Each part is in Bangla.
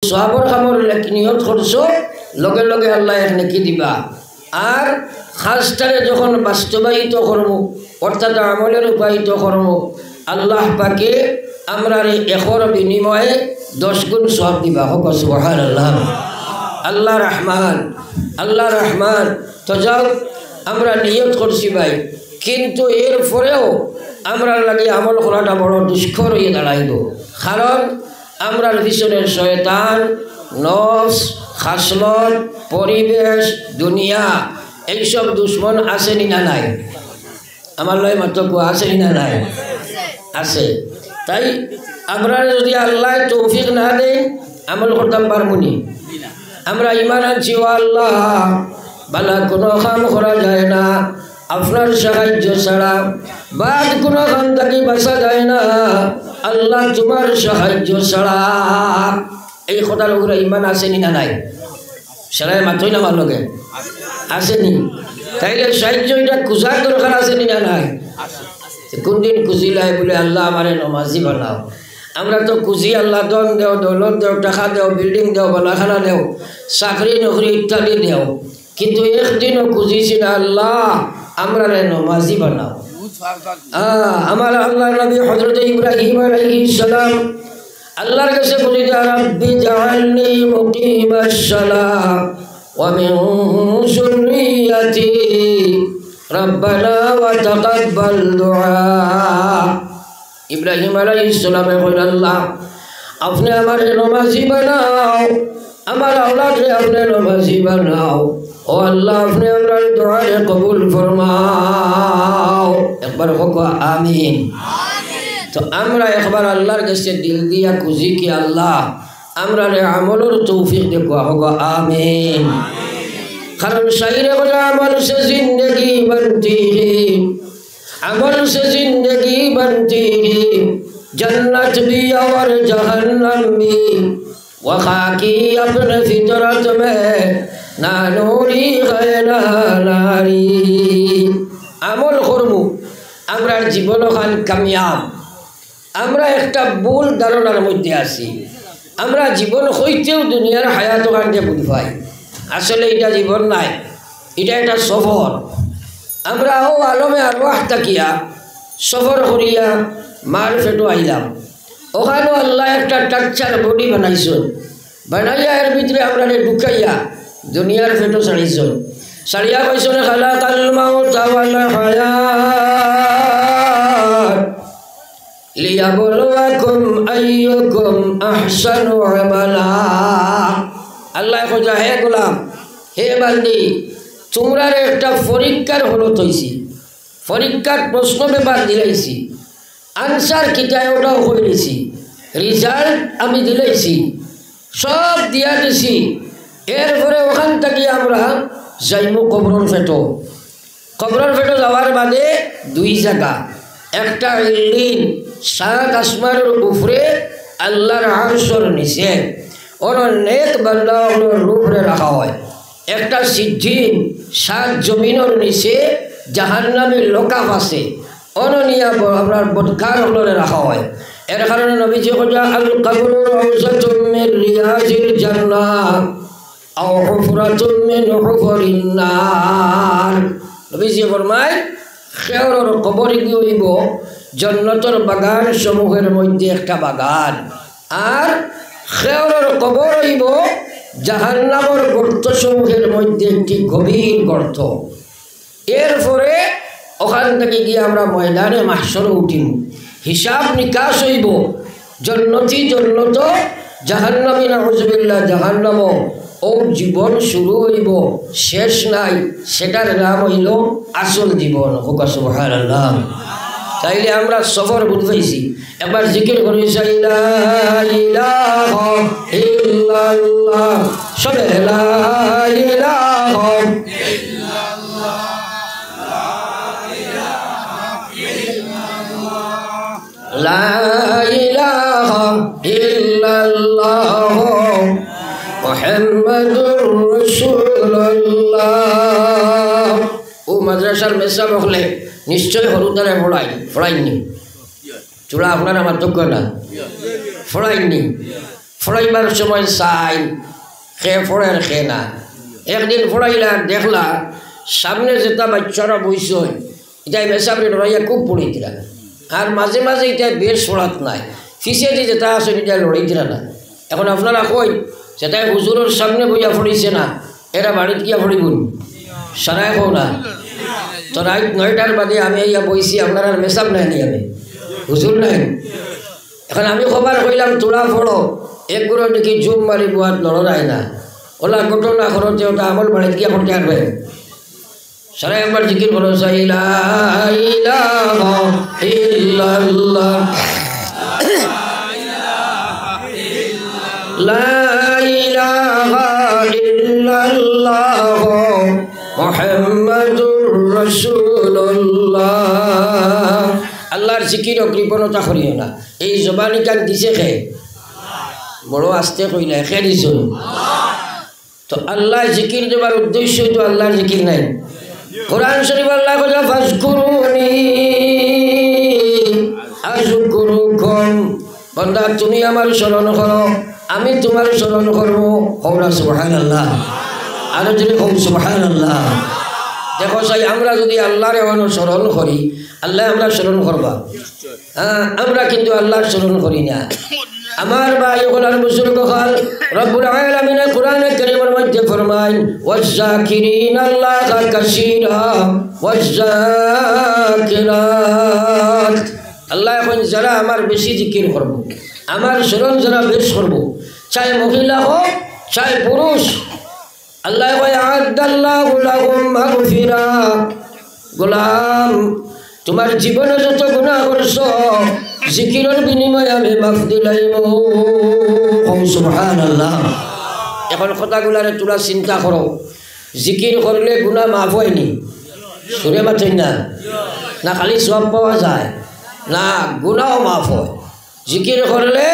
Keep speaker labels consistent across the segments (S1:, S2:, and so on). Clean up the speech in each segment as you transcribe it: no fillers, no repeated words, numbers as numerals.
S1: সওয়াবর কামর নিয়ত করছো লগে লগে আল্লাহ এক নেকি দিবা। আর খাসটারে যখন বাস্তবায়িত করবো অর্থাৎ আমলে রূপায়িত করবো আল্লাহ পাকে আমরা এখর বিনিময়ে 10 গুণ সওয়াব দিবা। হোক সুবহানাল্লাহ। আল্লাহ রহমান, আল্লাহ রহমান। তো যাও আমরা নিয়ত করছি ভাই, কিন্তু এর পরেও আমরা লাগে আমল করাটা বড় দুষ্কর হয়ে দাঁড়াইব। কারণ আমরার পিছনের শয়তান, নফস, খাসলত, পরিবেশ, দুনিয়া এইসব দুশ্মন আসেনি না নাই? আমার লয় মাত্র আসেনি না নাই? আছে। তাই আমরা যদি আল্লাহ তৌফিক না দেয় আমল করতাম পারবনি। আমরা ইমান আনছি ও আল্লাহ বালা কোনো কাম করা যায় না আপনার সাহায্য ছাড়া, বাদ কোনো কাম থাকি বাঁচা যায় না আল্লাহ তোমার সাহায্য ছাড়া। এই কথার উপরে ইমান আসেনি না নাই? সেলাই মাত্রই না আমার লগে আসেনি। তাইলে সাহায্য এটা খুঁজার দরকার আসেনি না নাই? কোনদিন খুঁজিলাই বলে আল্লাহ আমারে নমাজি বানাও। আমরা তো খুঁজি আল্লাহ দন দেও, দৌলত দেও, টাকা দেও, বিল্ডিং দেও, বালাখানা দেও, চাকরি নকরি ইত্যাদি দেও, কিন্তু একদিনও খুঁজিছি না আল্লাহ আমরা নমাজি বানাও। আমার আল্লাহ নবী হযরত ইব্রাহিম আলাইহিস সালাম আল্লাহর কাছে বলেছে রাব্বি জাআলনি মুকিমাস সালাহ ওয়া মিন যুররিয়াতি রব্বানা ওয়া তাকাব্বাল দুআ। ইব্রাহিম আলাইহিস সালামে কইলেন আল্লাহ আপনি আমার নমাজি বানাও, আমার আওলাদরে আপনি নমাজি বানাও। ও আল্লাহ আপনি আমার দোয়ারে কবুল ফরমাও। একবার হোক আমিন। তো আমরা একবার আল্লাহর কাছে দিল দিয়া খুঁজি কি আল্লাহ আমরা আমলের তৌফিক দেখো। হোক আমিন। কারণ শাইরে বলে আমল সে জিন্দগি बनती है, अमल से जिंदगी बनती है, जन्नत भी और जहन्नम भी, वखा की अपने फितरत में ना नूरी है ना नारी। আমল করবো আমরা জীবন খান কামিয়াব। আমরা একটা ভুল ধারণার মধ্যে আছি, আমরা জীবন হইতেও দুনিয়ার হায়াত কাণ্ডে বুঝ পাই। আসলে এটা জীবন নাই, এটা একটা সফর। আমরা ও আলমে আরওয়াহ তাকিয়া সফর করিয়া মার ফেটো আইলাম। ওখানেও আল্লাহ একটা টাকচার বডি বানাইছেন, বানাইয়া এর ভিতরে আমরা ঢুকাইয়া দুনিয়ার ফেটো ছাড়িয়েছেন। ছাড়িয়া কইছেন খালাকাল মাউতা ওয়াল হায়াত লিয়াবলুয়াকুম আইয়ুকুম আহসানু আমালা। আল্লাহ কইছে হে গোলাম, হে বান্দি, তোমরা একটা পরীক্ষার হলত হয়েছি, পরীক্ষার প্রশ্ন পেপার দিলাইছি, আনসার কিতায় ওটাও করেছি, রেজাল্ট আমি দিলাইছি, সব দিয়া দিছি। এরপরে ওখান থেকে আমরা যাইমু কবরের ফেটো। কবরের ফেটো যাওয়ার বাদে দুই জায়গা, একটা ইল্লিন 7 আসমানের উপরে আল্লাহর আরশের নিচে অনেক বান্দাগুলোর রূপরে রাখা হয়। একটা সিদ্ধিন 7 জমিনের নিচে জাহান্নামের লোকাফ আছে, অননিয়া আপনার বদকার হলরে রাখা হয়। এর কারণে নবীজি কইয়া আল কবরু রাউযাতুম মিন রিয়াজিল জান্নাহ আও হুফরাতুম মিন হুফরিন নার। নবীজি ফরমায় খেয়রের কবর কি হইব জান্নাতের বাগান সমূহের মধ্যে একটা বাগান, আর খেয়রের কবর হইব জাহান্নামের গর্ত সমূহের মধ্যে একটি গভীর গর্ত। এরপরে ওখান থেকে গিয়ে আমরা ময়দানে মাহশরে উঠিব, হিসাব নিকাশ হইব। জন্নতি জন্নত, জাহান্নামী নাউযুবিল্লাহ জাহান্নাম। ও জীবন শুরু হইব, শেষ নাই, সেটার নাম হইল আসল জীবন। হোক সুবহানাল্লাহ। তাইলে আমরা সফর বুঝাইছি। একবার জিকির করি লা ইলাহা ইল্লাল্লাহ, সবে লা ইলাহা ইল্লাল্লাহ, লা ইলাহা ইল্লাল্লাহ মুহাম্মাদুর রাসূলুল্লাহ। ও মাদ্রাসার মেসাব হলে নিশ্চয় হরুদারে ফড়াইনি, চূড়া আপনার আমার যোগ্য না, ফড়াইনি। ফড়াইবার সময় চাই খে ফড়ের খে না। একদিন ফড়াইলা দেখলা সামনে যেটা বাচ্চারা বইস এটা মেসাবরে লড়াইয়া খুব পড়িতরা, আর মাঝে মাঝে এটা বেশ পড়াত নাই, ফিসেটি যেটা আছে এটা লড়াইতরা না। এখন আপনারা কই সেটাই হুজুরের সামনে বইয়া পড়িছে না, এরা বাড়িতে গিয়া পড়িবুন সারাই কো না। তো রাত 9টার বাদে আমি ইয়া বইছি, আপনার আর মেসাব নাই নি, আমি হুজুর নাই। এখন আমি খবর কইলাম তোরা পড়ো, এক গুলো দেখি জুম মারি বুয়াত লড়াই না, ওলা ঘটনা করতে ওটা আমল বাড়িতে গিয়া করতে আসবে। সারাই একবার জিকির করো, লা ইলাহা ইল্লাল্লাহ লা ইলাহা ইল্লাল্লাহ মুহাম্মাদুর রাসূলুল্লাহ। আল্লাহর জিকির কৃপণতা করিও না। এই জবানি কান দিছে খে, বড় আস্তে কইলা খে দিছ। তো আল্লাহ জিকির দেবার উদ্দেশ্য তো আল্লাহর জিকির নাই। কোরআন শরীফ আল্লাহ কইলা ফাজকুরুনি আযকুরুকুম, বান্দা তুমি আমার স্মরণ করো, আমি তোমার স্মরণ করবো। কওনা সুবহানাল্লাহ, আরো যদি কম সুবহানাল্লাহ। দেখো সাই আমরা যদি আল্লাহর স্মরণ করি, আল্লাহ আমরা স্মরণ করবা। হ্যাঁ, আমরা কিন্তু আল্লাহর স্মরণ করি না। আমার ভাই ওগুলার বুজুর্গ হল রব্বুল আলামিন কোরআনে কারীমের মধ্যে ফরমায় ওয়াযাকিরিনাল্লাহা কাসীরা ওয়াযাকিরাত। আল্লাহ এখন যারা আমার বেশি জিকির করব, আমার স্মরণ যারা বেশ করব, চাই মহিলা হোক চাই পুরুষ, আল্লাহ কয় আ'আদাল্লাহু লাহুম মাগফিরা। গোলাম তোমার জীবনে যত গুনাহ করছো জিকিরের বিনিময়ে আমি মাফ দিলাইম। সুবহানাল্লাহ। এখন কথাগুলারে তোরা চিন্তা করো, জিকির করলে গুনাহ মাফ হয়নি? সুরে মাথেন না, না খালি সওয়াব পাওয়া যায় না, গুনাহও মাফ হয়। জিকির করলে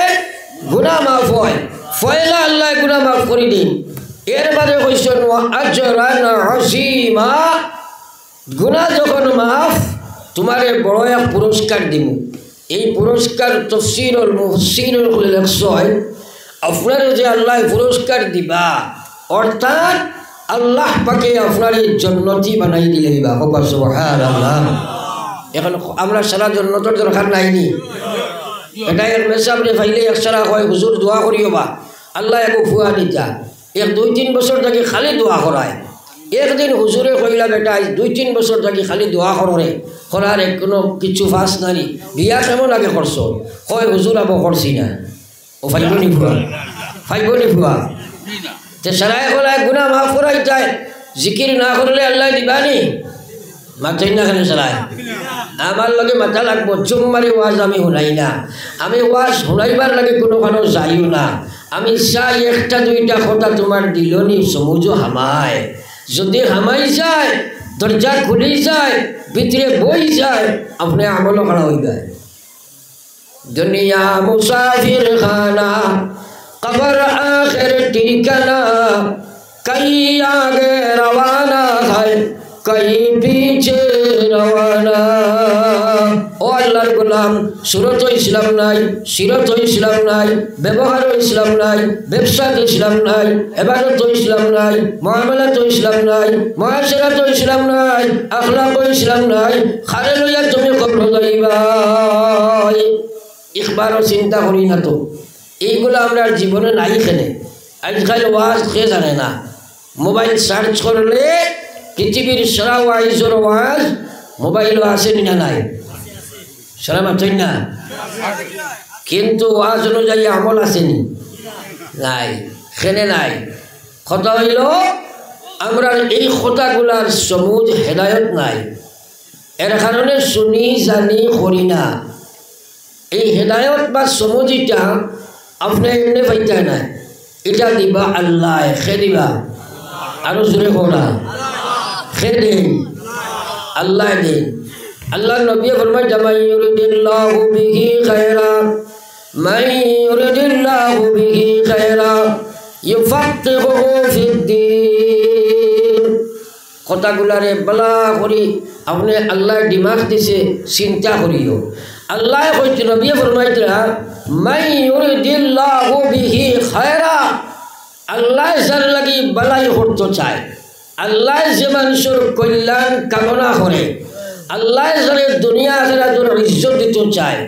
S1: গুনাহ মাফ হয়, ফয়লা আল্লাহ গুনাহ মাফ করে দিন। এর বাদে কইছেন আজরান আযীমা, গুনাহ যখন মাফ তোমারে বড় এক পুরস্কার দিব। এই পুরস্কার তাফসীরুল মুহসিনুল লেখছয়, আপনার যে আল্লাহ পুরস্কার দিবা অর্থাৎ আল্লাহ পাকে আপনার জান্নাতি বানাই দিলে দিবা। সুবহানাল্লাহ। এখন আমরা সারা জান্নাতের দরকার নাইনি, এটা এর মেসাবরে ফাইলে একসারা হয় হুজুর দোয়া করিও বা আল্লাহ একো ফুয়া দিতা। 1-2-3 বছর থেকে খালি দোয়া করায়। একদিন হুজুরে কইলা বেটা 2-3 বছর থেকে খালি দোয়া করে করার কোনো কিছু ফাঁস নানি, বিয়া কেমন আগে করছো? কয় হুজুর আবো করছি না। ও ফাইবনি ফুয়া, ফাইবনি ফুয়া। তে সারায় কলায় গুনাহ মাফ করাই যায়, জিকির না করলে আল্লাহ দিবানি? মাথাই না কেন সারায়? আমার লগে মাথা লাগবো, চুম মারি ওয়াজ আমি শুনাই না, আমি ওয়াজ শুনাইবার লাগে কোনো যাইও না। আমি চাই 1-2টা কথা তোমার দিলনি সমুজো হামায়, যদি হামাই যায় দরজা খুলি যায় ভিতরে বই যায় আপনি আমল করা হয়ে যায়। দুনিয়া মুসাফির খানা কবর আখির ঠিকানা, কই আগে রওয়ানা হয় কই পিছে রওয়ানা। ও আল্লাহর গোলাম, সুরত ইসলাম নাই, সিরত ইসলাম নাই, ব্যবহার ইসলাম নাই, ব্যবসা ইসলাম নাই, ইবাদত ইসলাম নাই, মুআমালাত ইসলাম নাই, মুআশারাত ইসলাম নাই, আখলাক ইসলাম নাই, খারে লইয়া তুমি কবর যাইবা। একবারও চিন্তা করি না তো এইগুলো আমরা জীবনে নাই খেলে। আজকাল ওয়াজ খেয়ে জানে না, মোবাইল সার্চ করলে পৃথিবীর সারা ওয়াইজের ওয়াজ মোবাইলও আসেনি না নাই? সারা মাত্রই না, কিন্তু ওয়াজ অনুযায়ী আমল আসেনি নাই, খেনে নাই। কথা হইল আমরা এই কথাগুলার সমুজ হেদায়ত নাই, এর কারণে শুনি জানি করি না। এই হেদায়ত বা সমুজিটা আপনি এমনি পাইতে না, এটা দিবা আল্লাহ, খে দিবা। আরো জোরে কোনা খে দিন, আল্লাহ দিন। আল্লাহ নবী ফরমায় জামাই ইউরিদিল্লাহু বিহি খায়রা মান ইউরিদিল্লাহু বিহি খায়রা ইউফাক্কিহুহু ফিদ্দীন। কথাগুলারে বলা করি আপনি আল্লাহ দিমাগ দিছে চিন্তা করিও। আল্লাহ কইতে নবী ফরমাইতরা মান ইউরিদিল্লাহু বিহি খায়রা আল্লাহ যার লাগি বালাই করতে চায় আল্লাহ যে মানুষের কল্যাণ কামনা করে আল্লাহ যারে দুনিয়া আখিরাতের ইজ্জত দিতে চায়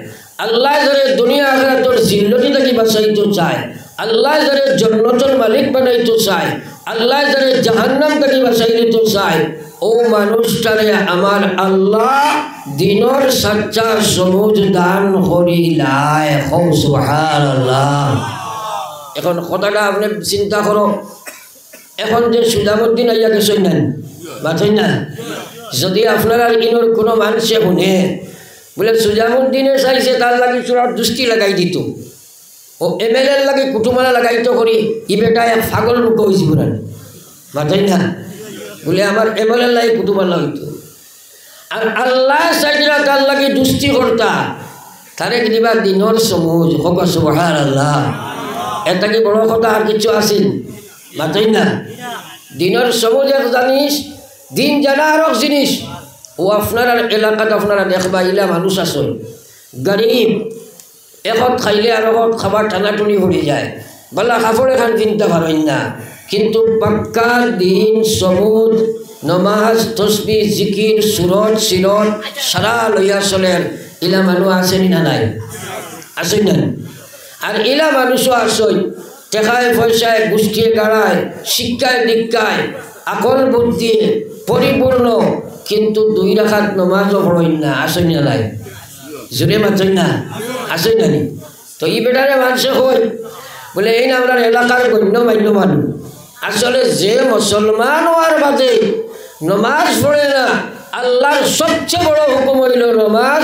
S1: আল্লাহ যারে দুনিয়া আখিরাতের জিল্লতি থেকে বাঁচাইতে চায় আল্লাহ যারে জান্নাতের মালিক বানাইতে চায় আল্লাহ যারে জাহান্নাম থেকে বাঁচাই দিতে চায় ও মানুষটারে আমার আল্লাহ দিনের সচ্চা সবুজ দান করিলায় সুবহানাল্লাহ। এখন কথাটা আপনি চিন্তা করো এখন যে সুজামুদ্দিন আইয়া গেছেন না বাঁচেন না যদি আপনারা ইনোর কোনো মানুষে শুনে বলে সুজামুদ্দিনে চাইছে তার লাগে চূড়ার দৃষ্টি লাগাই দিত ও এমএলএর লাগে কুটুমালা লাগাইতো করি ই বেটা এক ফাগল মুখ হয়েছি পুরান বাঁচেন না বলে আমার এমএলএর লাগে কুটুমালা হইতো আর আল্লাহ চাইছিলা তার লাগে দুষ্টি কর্তা তারে কিবা দিনের সমুজ হবা সুবহানাল্লাহ। এটা কি বড় কথা আর কিছু আসেন বাঁচেন না দিনের সমুজ এক জানিস দিন জানা আর এক জিনিস ও আপনার এলাকাত আপনারা দেখবা ইলা মানুষ আসেন গরিব এখন খাইলে আর এখন খাবার টানাটুনি হয়ে যায় বলা কাপড় এখান কিনতে পারেন না কিন্তু পাক্কা দিন সমুদ নমাজ তসবি জিকির সুরত সিরত সারা লইয়া চলেন ইলা মানুষ আসেনি না নাই আসেন না আর ইলা মানুষও আসেন টেকায় পয়সায় গোষ্ঠীয়ে গাড়ায় শিক্ষায় দীক্ষায় আকল বুদ্ধি পরিপূর্ণ কিন্তু দুই রাখাত নমাজও পড়েন না আসেন না নাই জোরে মাতেন না আসেন না নি তো ই বেটারে মানুষে হয় বলে এই না আপনার এলাকার গণ্যমান্য মানুষ আসলে যে মুসলমান হওয়ার বাদে নমাজ পড়ে না আল্লাহর সবচেয়ে বড় হুকুম হইল নমাজ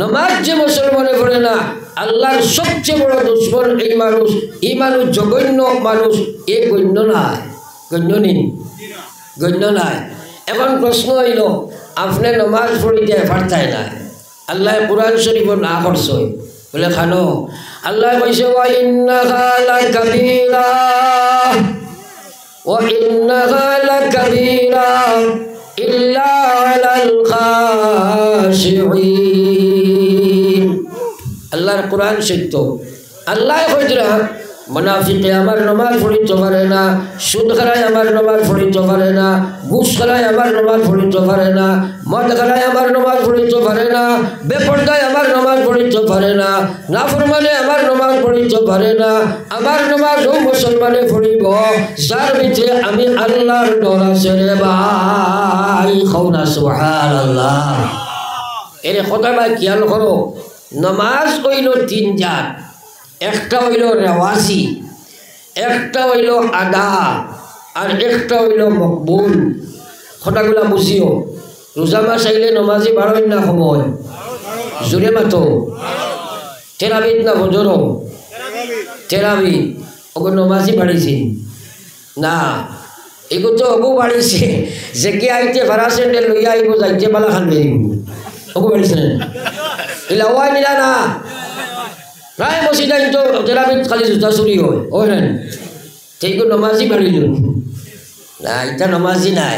S1: নমাজ যে মুসলমানে পড়ে না আল্লাহর সবচেয়ে বড় দুশ্মন এই মানুষ জঘন্য মানুষ এ গণ্য নাই গণ্য নেই গণ্য নাই। এখন প্রশ্ন হইল আপনি নমাজ পড়িতে পারতাই না আল্লাহ কুরআন শরীফ না করছে বলে খানো আল্লাহ কইছে ওয়া ইন্নাহা লাকাবীরা ওয়া ইন্নাহা লাকাবীরা ইল্লা আলাল খাশিঈন। আল্লাহর কুরআন সত্য আল্লাহ কইতরা মুনাফিকে আমার নামাজ পড়িতে পারে না সুদ খায় আমার নামাজ পড়িতে পারে না ঘুষ খায় আমার নামাজ পড়িতে পারে না মদ খায় আমার নামাজ পড়িতে পারে না বেপরদায় আমার নামাজ পড়িতে পারে না নাফরমানে আমার নামাজ পড়িতে পারে না আমার নামাজ ও মুসলমানে পড়িব যার ভিতরে আমি আল্লাহর ডর আছে রে ভাই খাওনা সুবহানাল্লাহ। এর কথা ভাই খেয়াল করো নামাজ হইল তিন জাত একটা হইল রেওয়াজি একটা হইল আদা আর একটা হইল মকবুল কথাগুলা বুঝিও রোজা মাস আইলে নমাজি বাড়েন না সময় জোরে মাতো তেরাবিদ না বজর তেরাবিদ ওকে নমাজি বাড়িছে না এগো তো ওগো বাড়িছে যে কে আইতে ভাড়া স্যান্ডেল লইয়া আইব যাইতে পালা খান বেরিব ওগো বাড়িছে এলা ওয়াই নিলা না প্রায় মসজিদে তো তেরাবিদ খালি জুতা চুরি হয় ওই না ঠিক নমাজি বাড়িল না এটা নমাজি নাই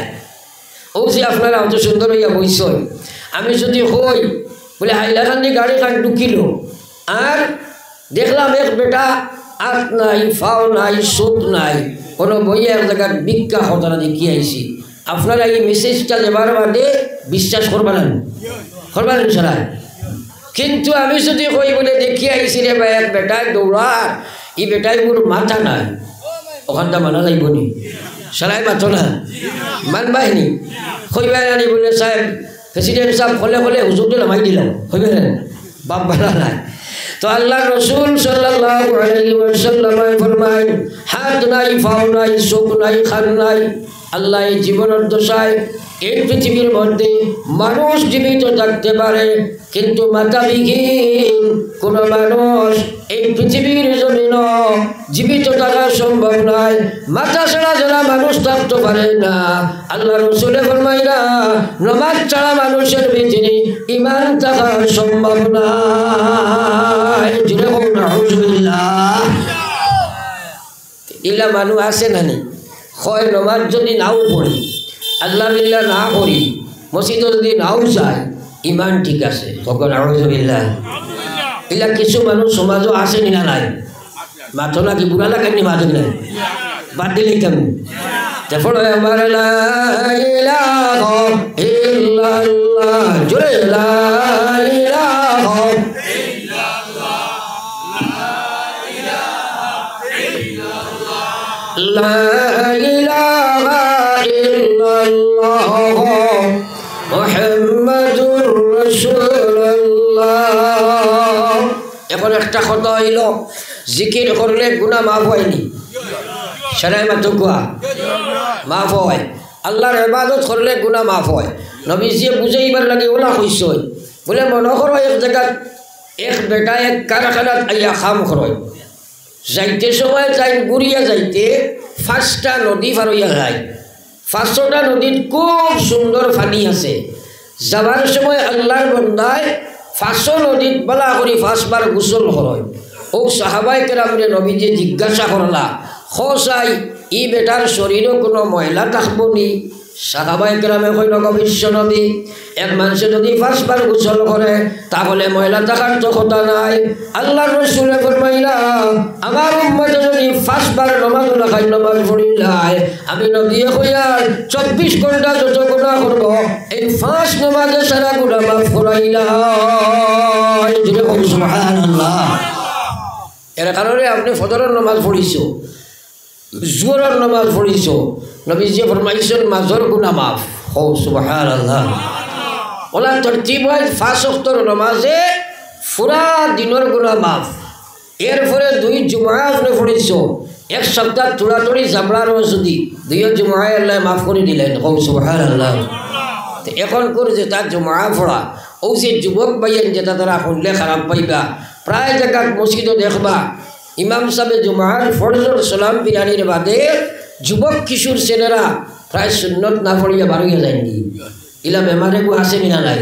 S1: ও যে আপনারা অত সুন্দর হইয়া বইস আমি যদি হই বলে হাইলাকান্দি গাড়ি খান ঢুকিল আর দেখলাম এক বেটা আত নাই ফাও নাই সুদ নাই কোনো বইয়ে এক জায়গার ভিক্ষা ঘটনা দেখিয়ে আইছি আপনারা এই মেসেজটা দেবার বাদে বিশ্বাস করবেন সারা কিন্তু আমি যদি কই বলে দেখিয়ে আইছি রে ভাই এক বেটায় দৌড়ার ই বেটায় মোর মাথা নাই ওখানটা মানা যাইব নি সারাই মাথো না মানবাহিনী কইবা আনি বলে সাহেব প্রেসিডেন্ট সাহেব হলে হলে হুজুরকে নামাই দিলাম হইবে না বাপ বালা নাই তো আল্লাহ রসুল সাল্লাল্লাহু আলাইহি ওয়াসাল্লাম ফরমায় হাত নাই ফাও নাই চোখ নাই খান নাই আল্লাহ এই জীবনের দশায় এই পৃথিবীর মধ্যে মানুষ জীবিত থাকতে পারে কিন্তু মাথাবিহীন কোনো মানুষ এই পৃথিবীর জমিন জীবিত থাকা সম্ভব নয় মাথা ছাড়া যারা মানুষ থাকতে পারে না আল্লাহ রসুলে ফরমাইরা নামাজ ছাড়া মানুষের ভিতরে ঈমান থাকা সম্ভব নয় জুড়ে বলুন আউযুবিল্লাহ। ইলা মানুষ আছে না নি হয় নামাজ যদি নাও পড়ি আল্লাহ বিল্লাহ না করি মসজিদে যদি নাও যায় ইমান ঠিক আছে সকল আউযুবিল্লাহ ইলা কিছু মানুষ সমাজও আছে না নাই মাথো নাকি বুড়া লাগেনি মাথো নাই বাদ দিলেই কেমন তারপর আমার লা ইলাহা ইল্লাল্লাহ জোরে লা ইলাহা লা ইলাহা ইল্লাল্লাহ মুহাম্মাদুর রাসূলুল্লাহ এখন একটা কথা হইল জিকির করলে গুনাহ মাফ হয়নি সেটাই মাত্র কোয়া মাফ হয় আল্লাহর ইবাদত করলে গুনাহ মাফ হয় নবীজিয়ে বুঝাইবার লাগে ওলা কইছ বলে মনে করো এক জায়গায় এক বেটা এক কারখানাত আইয়া খাম করয় যাইতে সময় যাই ঘুরিয়া যাইতে 5টা নদী পার হইয়া যায় 5টা নদীর খুব সুন্দর পানি আছে যাবার সময় আল্লাহর বান্দায় 500 নদীত বলা করি 5 বার গোসল করয় ও সাহাবায়ে কেরামরে নবীজি জিজ্ঞাসা করলা খোসাই ই বেটার শরীরে কোনো ময়লা থাকবো নি সাহাবায়ে কেরামে কইল বিশ্ব নবী এক মানুষ যদি 5 বার গোসল করে তাহলে ময়লা থাকার তো কথা নাই আল্লাহর রাসূল ফরমাইলা আমার উম্মত যদি 5 বার নামাজ পড়িলাই আমি নবী কইয়ার 24 ঘন্টা যত গুনাহ করব এই 5 নামাজে সারা গুনাহ মাফ করাইলা সুবহানাল্লাহ এর কারণে আপনি ফজরের নামাজ পড়িছো জোহরের নামাজ পড়িছো নবীজি ফরমাইছেন মাজর গুনাহ মাফ ও সুবহানাল্লাহ ওলা তরতিব হয় 5 ওয়াক্তের নামাজে পুরা দিনের গুনাহ মাফ এরপরে 2 জুমআ আপনি পড়িছো এক সপ্তাহ তোড়াতড়ি জাবড়ার যদি 2 জুমআ আল্লাহ মাফ করে দিলেন ও সুবহানাল্লাহ তো এখন করে যে তার জুমআ পড়া ও যে যুবক ভাইয়ের যেটা তারা শুনলে খারাপ পাইবা প্রায় জায়গা মসজিদে দেখবা ইমাম সাহেব জুমআর ফরজর সালাম বিরানির বাদে যুবক কিশোর ছেলেরা প্রায় সুন্নত না পড়িয়া বার হইয়া যায়নি ইলা বেমারে কো আসে না নাই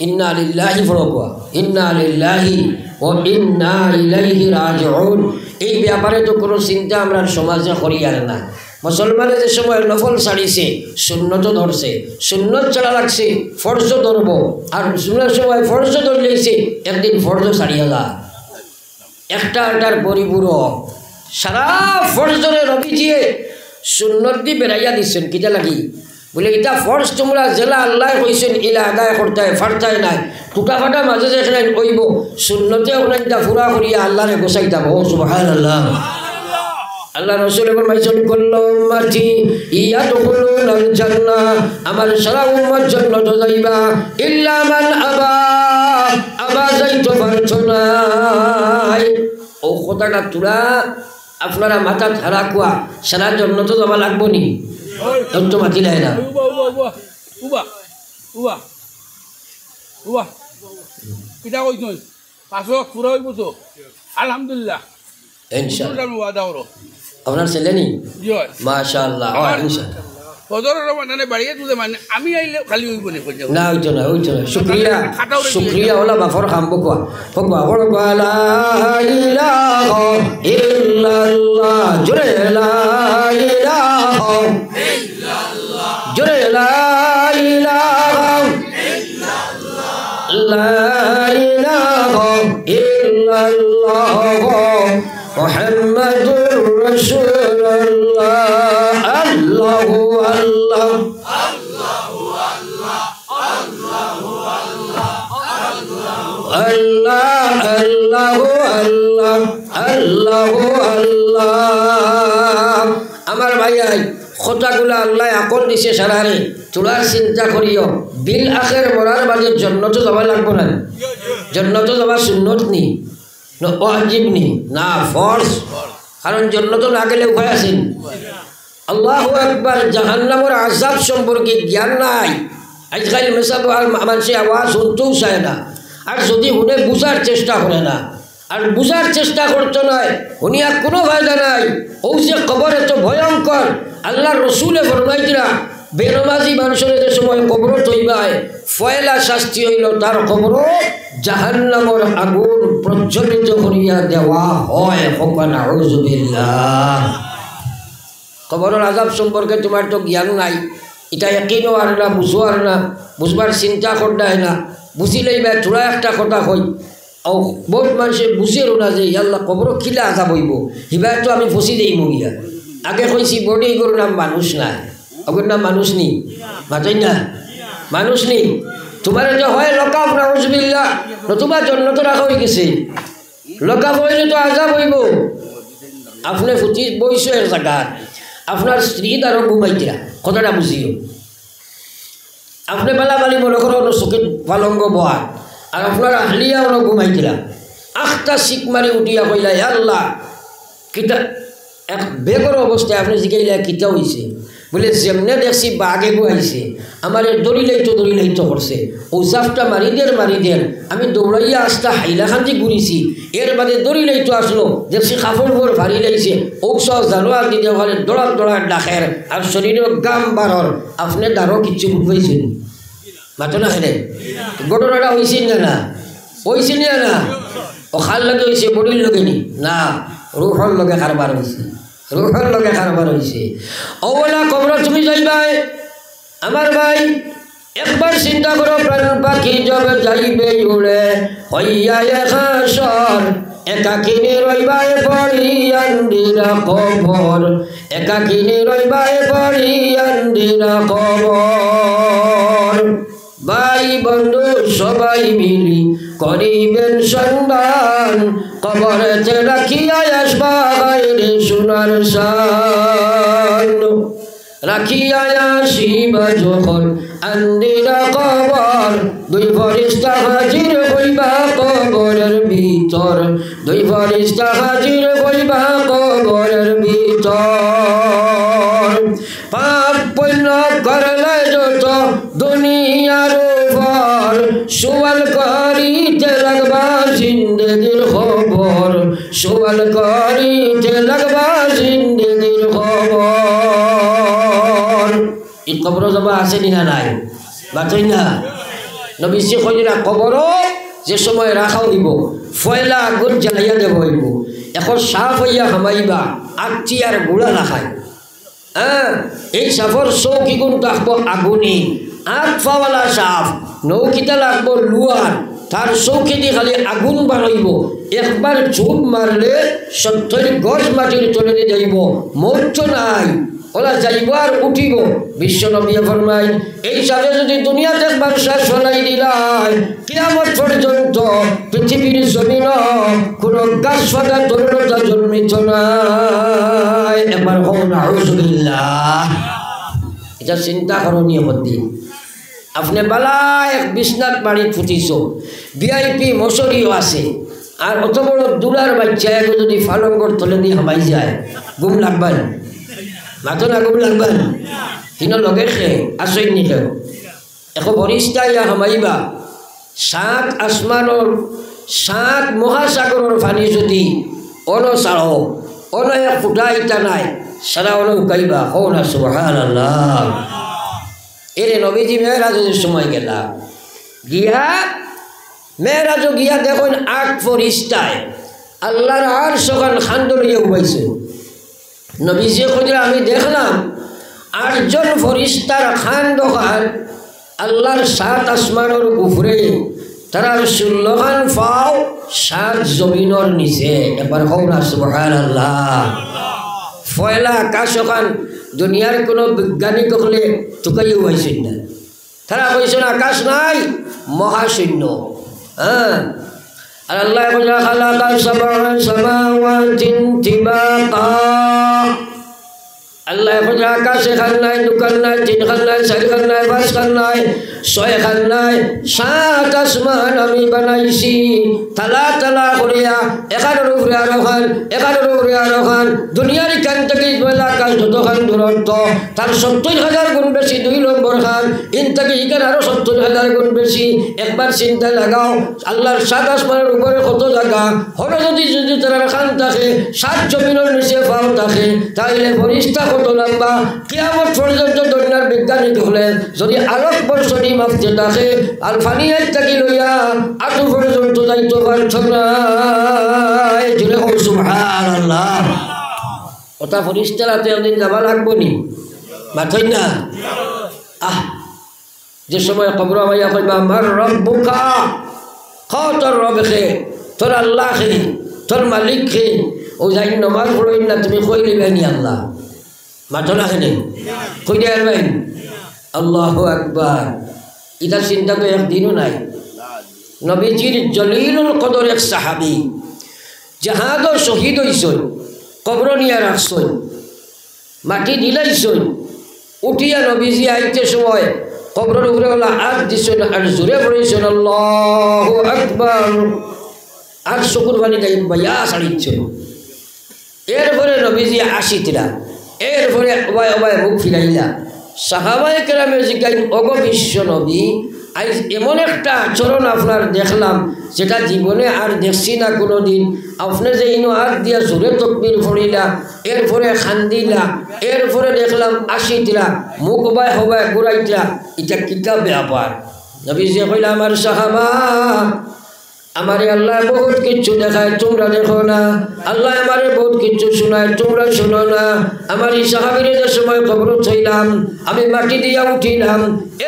S1: ইন্না লিল্লাহি ফরকওয়া ইন্না লিল্লাহি ওয়া ইন্না ইলাইহি রাজিউন এই ব্যাপারে তো কোনো চিন্তা আমরা সমাজে করি আর না মুসলমানের যে সময় নফল ছাড়িছে সুন্নত ধরছে সুন্নত ছাড়া লাগছে ফরজ ধরব আর সুন্নার সময় ফরজ ধরলেছে একদিন ফরজ ছাড়িয়া যা একটা আটার পরিপূরক সারা ফরজরে নবীজিয়ে সুন্নত দি বেড়াইয়া দিচ্ছেন কিটা লাগি বলে এটা ফরজ তোমরা জেলা আল্লাহ কইছেন ইলা আদায় করতে হয় ফারতায় নাই টুটা ফাটা মাঝে যেখানে কইব সুন্নতে ওনাইটা পুরা করিয়া আল্লাহরে গোসাইতাম ও সুবহানাল্লাহ আল্লাহ রাসূল ফরমাইছেন কুল্লু উম্মতি ইয়াদখুলুনাল জান্নাহ আমার সারা উম্মত জান্নাতে যাইবা ইল্লা মান আবা যাইতে পারছো না ও কথাটা তুরা আপনারা মাথা ধারা কোয়া সারা জান্নাতে যাওয়া লাগবো নি তো মাতি লাই না
S2: পিতা কইছ পাঁচক পুরা হইব তো আলহামদুলিল্লাহ
S1: ইনশাআল্লাহ আপনার ছেলে নি মাশাআল্লাহ ইনশাআল্লাহ
S2: ফজরের মানে বাড়িয়ে তুলে মানে আমি আইলে খালি হইব নি
S1: না হইতো না শুকরিয়া ওলা বাফর খাম বকওয়া বকওয়া লা ইলাহা ইল্লাল্লাহ জোরে লা ইলাহা ইল্লাল্লাহ জোরে লা ইলাহা ইল্লাল্লাহ লা ইলাহা ইল্লাল্লাহ মুহাম্মাদুর রাসূলুল্লাহ আল্লাহু আল্লাহ আল্লাহু আল্লাহ আল্লাহু আল্লাহ আল্লাহু আল্লাহ আল্লাহু আল্লাহ আমার ভাইয়াই কথাগুলো আল্লাহ আকল দিছে সারারে তোরা চিন্তা করিও বিল আখের মরার বাদে জান্নাতে যাওয়া লাগবো না জান্নাতে যাওয়া সুন্নত নি ওয়াজিব নি না ফরজ কারণ জান্নাতে না গেলে উপায় আছে আল্লাহু আকবার জাহান্নামের আযাব সম্পর্কে জ্ঞান নাই আজকাল মেসাব মানুষে আওয়াজ শুনতেও চায় না আর যদি শুনে বুঝার চেষ্টা করে না আর বুঝার চেষ্টা করতে নয় উনি আর কোনো ফায়দা নাই ও যে কবর এত ভয়ঙ্কর আল্লাহ রসুলে ফরমাইছিলা বেনমাজি মানুষের যে সময় কবর তৈবায় ফয়লা শাস্তি হইল তার কবর জাহান্নামের আগুন প্রজ্বলিত করিয়া দেওয়া হয় নাউযুবিল্লাহ কবরের আযাব সম্পর্কে তোমার তো জ্ঞান নাই এটা একইনও আর না বুঝো আর না বুঝবার চিন্তা করতে না বুঝিলেই বা থোড়া একটা কথা হয় ও বহুত মানুষে বুঝেরও না যে আল্লাহ কবর খিলা আজা বইব হিবার তো আমি ফসি দেই মহিলা আগে কইছি বডি গরুর নাম মানুষ নাই ওগুর নাম মানুষ নেই মাতাই না মানুষ নেই তোমার যে হয় লকাফ নাউজুবিল্লাহ নতুবা জন্য তো রাখা হয়ে গেছে লকাফ হইলে তো আজা বইব আপনি ফুটি বইছ এক জায়গা আপনার স্ত্রী তারও ঘুমাইছিলা কথাটা বুঝিও আপনি বেলা বালি মনে করো চোখে পালঙ্গ বহা আর আপনার আহলিয়া ওরা ঘুমাইছিলা আখটা শিখ মারি উঠিয়া কইলা আল্লাহ কিতা এক বেগর অবস্থায় আপনি জিকাইলা কিতা হয়েছে বলে যেমনে দেখছি বাঘে গুয়াইছে আমার দড়িলাইতো করছে ঔসাফটা মারি দের আমি দৌড়াইয়া আসতা হাইলাখান্তি ঘুরিছি এর বাদে দড়িলাইতো আসলো দেখছি কাপড় ভোর ভারী লাইছে ঔষধ জানোয়ার দিতে হলে দৌড়ার ডাকের আর শরীরের গাম বারর আপনি দারও কিচ্ছু বুঝবাইছেন মাতো না খেলে ঘটনাটা হয়েছিল না হয়েছিল না ও খাল লগে হয়েছে বডির লগে নি না রুহর লগে কারবার হয়েছে রুহর লগে কারবার হয়েছে ওলা কবর তুমি যাইবাই আমার ভাই একবার চিন্তা করো প্রাণ পাখি যবে যাইবে উড়ে হইয়া একাশর একাকিনী রইবাই পড়ি আন্দিরা কবর একাকিনী রইবাই পড়ি আন্দিরা কবর ভাই বন্ধু সবাই মিলি করিবেন সন্ধান কবরেতে রাখিয়া আসবা রে সোনার শান রাখিয়া আসিবা যখন আন্দিরা কবর দুই ফরিস্তা হাজির হইবা কবরের ভিতর দুই ফরিস্তা হাজির হইবা কবরের ভিতর পাপ পুণ্য করলে যত দুনিয়ার উপর সুয়াল করিতে লাগবা জিন্দগির খবর সুয়াল করিতে লাগবা জিন্দগির খবর এই কবর যাবা আছে না নাই বাতই না নবীজি কইরা কবর যে সময় রাখা হইব ফয়লা আগুন জ্বালাইয়া দেব হইব এখন সাফ হইয়া হামাইবা আটটি আর গুড়া রাখায় হ্যাঁ এই সাফর চৌকি গুণ থাকবো আগুনি আগ পাওয়ালা সাফ নৌকিটা লাগবো লুয়ার তার চৌকি দিয়ে খালি আগুন বাড়াইব একবার চুপ মারলে 70 গজ মাটির তলে যাইব মৌর্য নাই ওলা যাইব আর উঠিব বিশ্ব নবী ফরমাই এই সাথে যদি দুনিয়াতে একবার শেষ ফলাই দিলাই কিয়ামত পর্যন্ত পৃথিবীর জমিন কোনো গাছ ফাটা তরুণতা জন্মিত নাই একবার হোক নাউজুবিল্লাহ এটা চিন্তা করণীয় মধ্যে আপনি বালা এক বিছনাত বাড়ি ফুটিছ ভিআইপি মশারিও আছে আর অত বড় দুলার বাচ্চা এগো যদি ফালঙ্গর তলে দিয়ে হামাই যায় ঘুম লাগবেন মাথো না ঘুম লাগবেন কিনো লগে খে আসই নি খেও এখন বরিষ্ঠা ইয়া হামাইবা 7 আসমানোর 7 মহাসাগরের পানি যদি অন চাও অন এক ফুটা ইটা নাই সারা অন উকাইবা হো না সুবহানাল্লাহ এরে নবীজি মেরাজের সময় গেলা গিয়া মেরাজও গিয়া দেখুন 8 ফরিস্তায় আল্লাহর আর সকাল খান্দলিয়ে উবাইছে নবীজি কইরা আমি দেখলাম 8 জন ফরিস্তার খান দোকান আল্লাহর 7 আসমানের উপরে তারা 16 খান পাও 7 জমিনের নিচে একবার হোক না সুবহানাল্লাহ ফয়লা আকাশ ওখান দুনিয়ার কোনো বিজ্ঞানী কখলে টুকাইও হয়েছেন না তারা কইছেন আকাশ নাই মহাশূন্য হ্যাঁ আর আল্লাহ খালাকা সাবআ সামাওয়াতিন তিবাকা আল্লাহ আকাশ এখান নাই দোকান নাই 3 খান নাই 4 খান নাই 5 খান নাই 6 খান নাই 7 আসমান আমি বানাইছি তালা তালা করিয়া এখানের উপরে আরো খান এখানের উপরে আরো খান দুনিয়ার খান থেকে আকাশ যতখান দূরত্ব তার 70,000 গুণ বেশি 2 নম্বর খান ইন থেকে এখানে আরো 70,000 গুণ বেশি একবার চিন্তা লাগাও আল্লাহর 7 আসমানের উপরে কত জায়গা হলো যদি তারা খান থাকে 7 জমিনের নিচে পাও থাকে তাইলে ফরিস্তা কত লম্বা কিয়ামত পর্যন্ত দুনিয়ার বিজ্ঞানিক হলে যদি আলোক বর্ষণী মাপতে থাকে আর ফানিয়ার থাকি লইয়া আটু পর্যন্ত যাইতে পারছ না জুড়ে হোক সুবহানাল্লাহ ওটা ফরিস্তারাতে একদিন যাবা লাগবো নি মাথই না যে সময় কবর মাইয়া কইবা মার রব্বুকা, খ তোর রব খে, তোর আল্লাহ খে, তোর মালিক খে, ও যাই নমাজ পড়ই না তুমি কই লিবাইনি আল্লাহ মাথো না খেলে কই দিয়ে আরবাইন আল্লাহু আকবার। এটা চিন্তা তো একদিনও নাই। নবীজির জলিলুল কদর এক সাহাবি জাহাজ শহীদ হইছই, কবর নিয়ে রাখছই, মাটি দিলাইছই, উঠিয়া নবীজি আইতে সময় কবরের উপরে হলো হাত দিছই আর জোরে পড়েছেন আল্লাহু আকবার, আর চকুর পানি গাই বাইয়া ছাড়িচ্ছ। এরপরে নবীজি আসিতরা, এরপরে অবায় অবায় মুখ ফিরাইলা। সাহাবায়ে কেরামে জিজ্ঞাসা অগ বিশ্ব নবী, আজ এমন একটা আচরণ আপনার দেখলাম যেটা জীবনে আর দেখছি না কোনো দিন। আপনি যে ইনো হাত দিয়া জোরে তকবীর পড়িলা, এরপরে খান্দিলা, এরপরে দেখলাম আসিতরা, মুখ অবায় হবায় ঘুরাইতরা, এটা কিতা ব্যাপার? নবীজি কইলা আমার সাহাবা, আমারে আল্লাহ বহুত কিছু দেখায় তোমরা দেখো না, আল্লাহ আমারে বহুত কিছু শোনায় তোমরা শোনো না। আমার এই সাহাবীর যে সময় কবর থইলাম, আমি মাটি দিয়া উঠিলাম,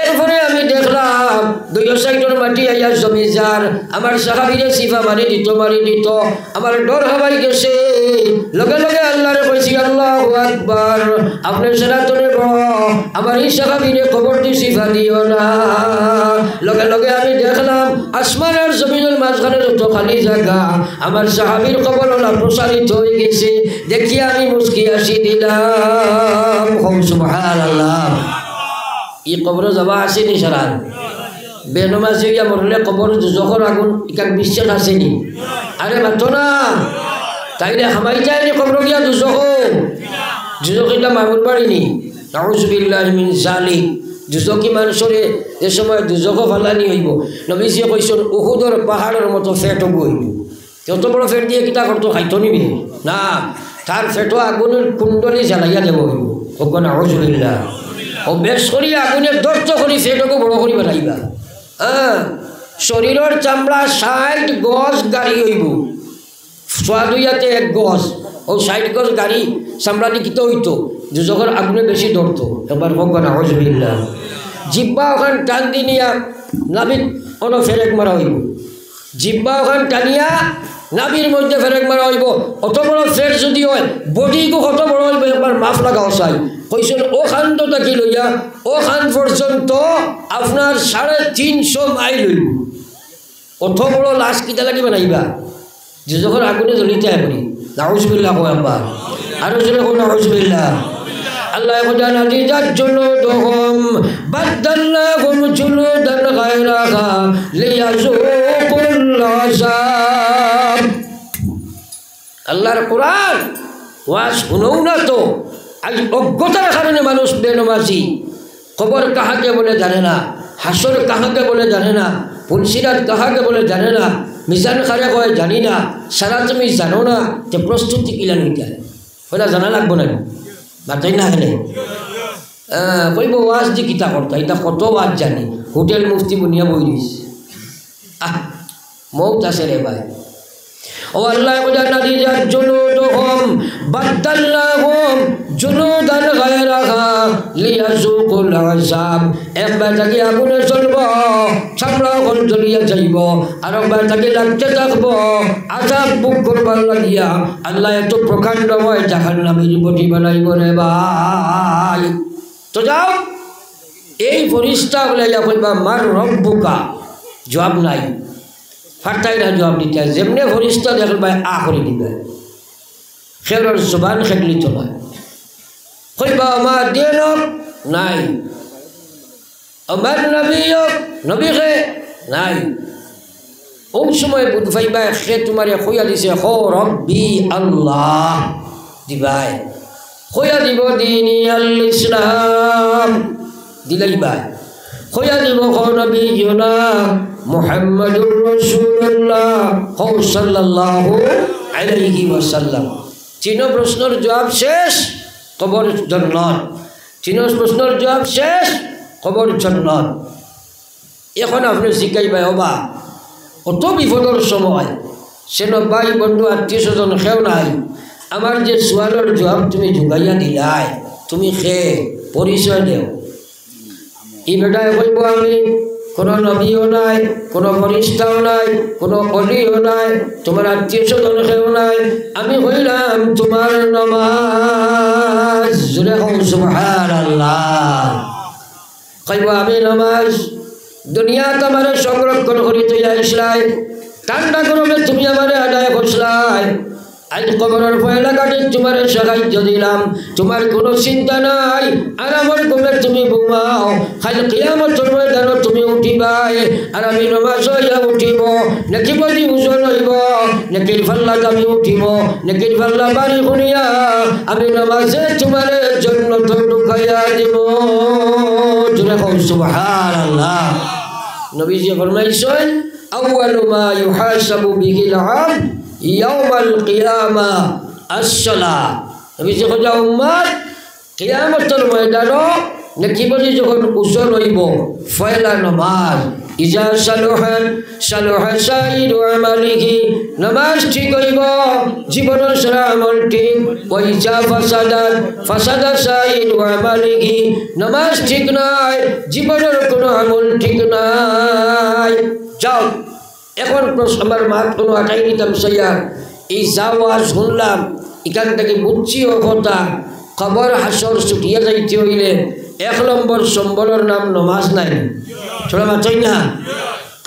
S1: এরপরে আমি দেখলাম দুই সাইডের মাটি আইয়া জমি যার, আমার সাহাবীরে সিফা মারি দিত আমার ডর হাবাই গেছে। লগে লগে আল্লাহরে কইছি আল্লাহু আকবার, আপনি সেরাতনে আমার এই সাহাবীরে কবর দি সিফা দিও না। লগে লগে আমি দেখলাম আসমান আর জমিনের মাঝখানে যত খালি জায়গা, আমার সাহাবীর কবর প্রসারিত হয়ে গেছে। দেখি আমি মুস্কি আসি দিলাম, সুবহানাল্লাহ। এই কবরে যাবা আসেনি সারান বেনমাজ হইয়া মরলে কবর যখন আগুন ইকান বিশ্বাস আসেনি? আরে মাতো না, তাইলে হামাই যায়নি কবর গিয়া দুজক এটা মামুর বাড়িনি। নাউযু বিল্লাহি মিন যালিক। দুজকি মানুষরে যে সময় দুজক ফালানি হইব, নবীজি কইছেন উহুদর পাহাড়ের মতো ফেট হইব। যত বড় ফেট দিয়ে কিতা করতো খাইতো নিবে না, তার ফেটো আগুনের কুণ্ডলি জ্বালাইয়া দেব হইব। ওখানে নাউযু বিল্লাহ। ও বেশ করিয়া আগুনের দর্জ করি ফেটকে বড় করি বেড়াইবা। শরীরের চামড়া 60 গজ গাড়ি হইব, সোয়াদ হইয়াতে 1 গজ। ও 60 গজ গাড়ি চামড়া নিকিত হইতো, দুজকের আগুনে বেশি ধরতো। এবার ভগবান নাউযু বিল্লাহ। জিব্বা ওখান টান দি নিয়া নাবির কোনো ফেরেক মারা হইব, জিব্বা ওখান টানিয়া নাবির মধ্যে ফেরেক মারা হইব। অত বড় ফের যদি হয় বডিকে কত বড় হইব, একবার মাফ লাগাও চাই। কইছেন ও খান তো তাকি লইয়া ও খান পর্যন্ত আপনার 350 মাইল হইব। অত বড় লাশ কিতা লাগি বানাইবা যে যখন আগুনে জ্বলিতে পারি। নাউযু বিল্লাহ কয় আব্বা, আরো জোরে কয় নাউযু বিল্লাহ। আল্লাহ খোদানা দিজাত জুলুদহুম বাদদালনাহুম জুলুদান গায়রাহা লিয়াযুকুল আযাব। আল্লাহর কোরআন ওয়াজ শুনও না তো, আজ অজ্ঞতার কারণে মানুষ বেনমাজি। কবর কাহাকে বলে জানে না, হাসর কাহাকে বলে জানে না, পুলসিরাত কাহাকে বলে জানে না, মিজান খারে কয় জানি না। সারা তুমি জানো না যে প্রস্তুতি কিলা নিতে ওটা জানা লাগবো না, বাতাই না হেলে কইব ওয়াজ দি কিতা করতো, এটা কত ওয়াজ জানি। হোটেল মুফতি বুনিয়া বই দিস মৌত আছে রে ভাই। ও আল্লাহ খোদানা দিজাত জুলুদহুম বাদদালনাহুম জুলুদান গায়রাহা লিয়াযুকুল আযাব। একবার তাকে আগুনে চলব, চামড়া ওখান জ্বলিয়া যাইব, আর একবার তাকে লাগতে থাকবো আযাব বুক করবার লাগিয়া। আল্লাহ এত প্রকাণ্ডময় জাহান্নামের বটি বানাইব রে ভাই। তো যাও এই ফরিস্তা বলে কইবা মার রব্বুকা, জবাব নাই, ফাটাই না জবাব দিতে। যেমনি ফরিস্তা দেখবা আ করে দিবে, খেলোর জবান খেকলি তো নয়। কইবা আমার দিনক নাই, আমার নবীক নবীকে নাই। ওই সময় বুধ ভাইবা সে তোমার কইয়া দিছে হো রব্বি আল্লাহ দিবাই, কইয়া দিব দিনী আল ইসলাম দিলাইবাই, কইয়া দিব হো নবীনা মুহাম্মাদুর রাসূলুল্লাহ হো সাল্লাল্লাহু আলাইহি ওয়াসাল্লাম। তিন প্রশ্নের জবাব শেষ, কবর জান্নাত। তিন প্রশ্নের জবাব শেষ, কবর জান্নাত। এখন আপনি শিখাইবাই হবা অত বিপদের সময় সেন ভাই বন্ধু আত্মীয় স্বজন খেও নাই, আমার যে সোয়ালের জবাব তুমি যোগাইয়া দিলাই, তুমি খে পরিচয় দেও। ই বেটায় কইব আমি কোনো নবীও নাই, কোনো ফরিস্তাও নাই, কোনো অলিও নাই, তোমার আত্মীয় স্বজন কেউ নাই, আমি হইলাম তোমার নামাজ। জোরে কও সুবহানাল্লাহ। কইব আমি নামাজ দুনিয়াত আমার সংরক্ষণ করি তুই আসলাই, ঠান্ডা গরমে তুমি আমার আদায় করছলাই, আজ কবরের পয়লা কাটে তোমার সাহায্য দিলাম, তোমার কোনো চিন্তা নাই, আর আমার ঘুমে তুমি ঘুমাও, খালি কিয়ামতের ময়দানে তুমি উঠিবাই, আর আমি নামাজ হইয়া উঠিব, নাকি বলি ওজন হইব, নাকির ফাল্লাত আমি উঠিব, নাকির ফাল্লা বাড়ি শুনিয়া আমি নামাজে তোমার জন্য তো ঢুকাইয়া দিব। জোরে কও সুবহানাল্লাহ। নবীজি ফরমাইছেন আউয়ালু মা ইউহাসাবু বিহিল আবদ ইয়াউমাল কিয়ামা আস-সালাহ। নবীজি কইলা উম্মত কিয়ামতের ময়দানে নাকি বলি যখন ওজন হইব পয়লা নামাজ, ইজা সালুহান সালুহা সাইরু আমালিহি, নামাজ ঠিক হইব জীবনের সারা আমল ঠিক, ওয়াইজা ফাসাদাত ফাসাদা সাইরু আমালিহি, নামাজ ঠিক নাই জীবনের কোনো আমল ঠিক নাই। যাও এখন আমার মাত কোনো আটাই নিতাম সৈয়ার, এই যাওয়া শুনলাম এখান থেকে বুঝছি ও কথা, খবর হাসর ছুটিয়ে যাইতে হইলে 1 নম্বর সম্বলের নাম নমাজ নাই। ছোড়া মাছই না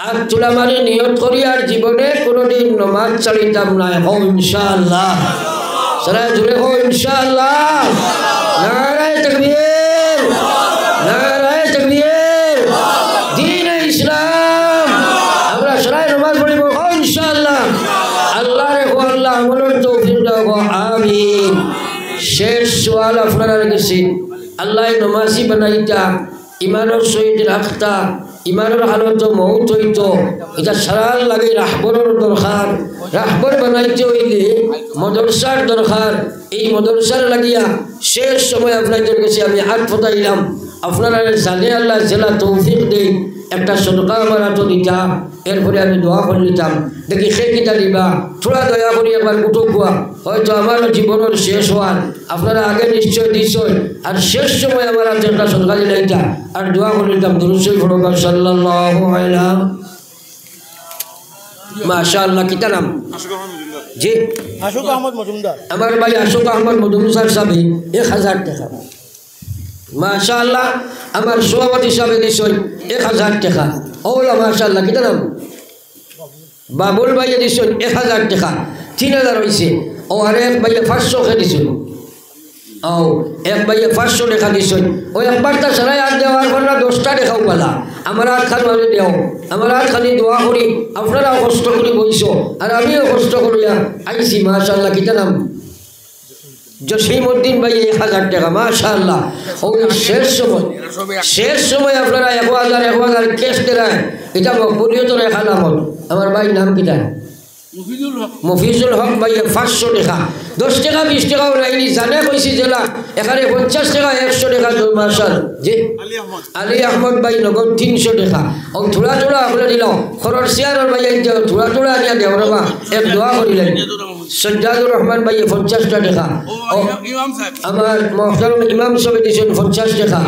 S1: আর চুলা মারি নিয়ত করি আর জীবনে কোনোদিন নমাজ চালিতাম না। হো ইনশাআল্লাহ, সারা জুড়ে হো ইনশাআল্লাহ। নারায়ে তাকবীর, নারায়ে তাকবীর, দ্বীন ইসলাম। আমরা সারা নমাজ পড়িব হো ইনশাআল্লাহ। আল্লাহ রে হো আল্লাহ আমলের তৌফিক দাও গো আমিন। শেষ সওয়াল আপনারা রেখেছি, আল্লাহ নমাজি বানাইতা, ইমানের সহিত রাখতা, ইমানের হালত মৌত হইত, এটা সারার লাগে রাহবরের দরকার। রাহবর বানাইতে হইলে মদরসার দরকার। এই মদরসার লাগিয়া শেষ সময় আপনাদের কাছে আমি হাত ফতাইলাম, আপনারা জানে আল্লাহ জেলা তৌফিক দেই, একটা সদকা আমার হাত দিতা, এরপরে আমি দোয়া করে নিতাম, দেখি সে কিতা দিবা, থোড়া দয়া করি একবার উঠো কুয়া, হয়তো আমার জীবনের শেষ হওয়ার আপনারা আগে নিশ্চয় দিচ্ছেন, আর শেষ সময় আমার হাতে একটা সদকা দিলাইতা আর দোয়া করে নিতাম। দুরূদ শরীফ পড়ো সাল্লাল্লাহু আলাইহি। মাশাআল্লাহ। কিতা নাম? জি আশোক আহমদ মজুমদার। আমার ভাই আশোক আহমদ মজুমদার সাহেব 1000 টাকা। মাশাআল্লাহ। আমার সভাপতি সাহেব দিছেন 1000 টাকা। ওলা মাশাআল্লাহ। কিতা নাম? বাবুল ভাই দিছেন 1000 টাকা, 3000 হইছে। ও আর এক ভাই 500 কে দিছেন। ও এক ভাই 500 টাকা দিছেন। ওই একবারটা সারাই আর দেওয়ার পর 10টা টাকাও পালা। আমার হাত খান মানে দেও, আমার হাত খালি দোয়া করি, আপনারাও কষ্ট করে বইছো আর আমিও কষ্ট করিয়া আইছি। মাশাআল্লাহ। কিতা নাম? জসিমউদ্দিন ভাই 1000 টাকা। মাশাআল্লাহ। ওই শেষ সময় আপনারা 1000 ক্যাশ দেয়, এটা মকবুলিয়তের এক আলামত। আমার ভাই নাম কিটা? মফিজুল হক ভাই 500 টাকা। 10 টাকা 20 টাকাও নাইনি, জানে কইছি জেলা এখানে 50 টাকা 100 টাকা। মাশাল জি আলী আহমদ ভাই নগদ 300 টাকা। ও থোড়া থোড়া আপনারা দিল খরচ শেয়ারের ভাই থোড়া থোড়া নিয়ে দেও রবা, এক দোয়া করিলেন। সজ্জাদুর রহমান ভাই 50 টাকা। আমার মোহতারম ইমাম সাহেব দিয়েছেন 50 টাকা।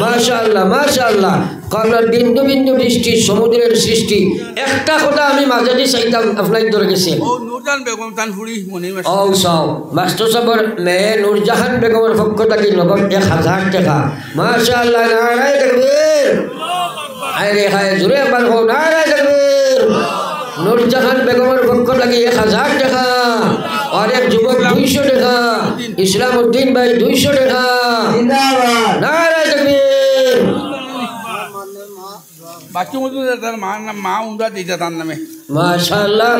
S1: মাশাআল্লাহ মাশাআল্লাহ। কারণ বিন্দু বিন্দু বৃষ্টি সমুদ্রের সৃষ্টি। একটা কথা আমি মাঝে দিয়ে চাইতাম আপনার ধরে গেছে, ও সাও মাস্টার সাহেবের মেয়ে নূরজাহান বেগমের পক্ষ থেকে নগদ 1000 টাকা। মাশাআল্লাহ। নারায়ে তাকবীর। আরে হায় জোরে একবার হোক নারায়ে তাকবীর। নূরজাহান বেগমের পক্ষ থেকে 1000 টাকা। আর এক যুবক 200 টাকা। ইসলামউদ্দিন ভাই 200 টাকা। নারায়ে তাকবীর। মাশাআল্লাহ।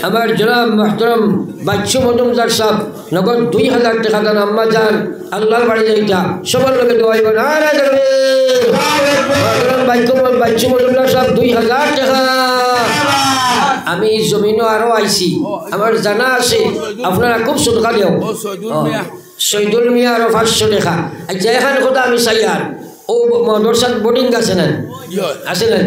S1: আমার জনাব মুহতারাম বাচ্চু মজুমদার সাহেব নগদ 2000 টাকা দান। আম্মা জান আল্লাহর বাড়ি যাইতা সবার লোকে দোয়াইব। নারায়ে তাকবীর। মুহতারাম বাচ্চু মজুমদার সাহেব 2000 টাকা। আমি জমিনও আরো আইছি, আমার জানা আছে আপনারা খুব সদকা দেও। শহীদুল মিয়া আরো 500 টাকা। আচ্ছা এখানে কথা আমি চাই আর ও মদরসার বোর্ডিং আছে না? আছে না?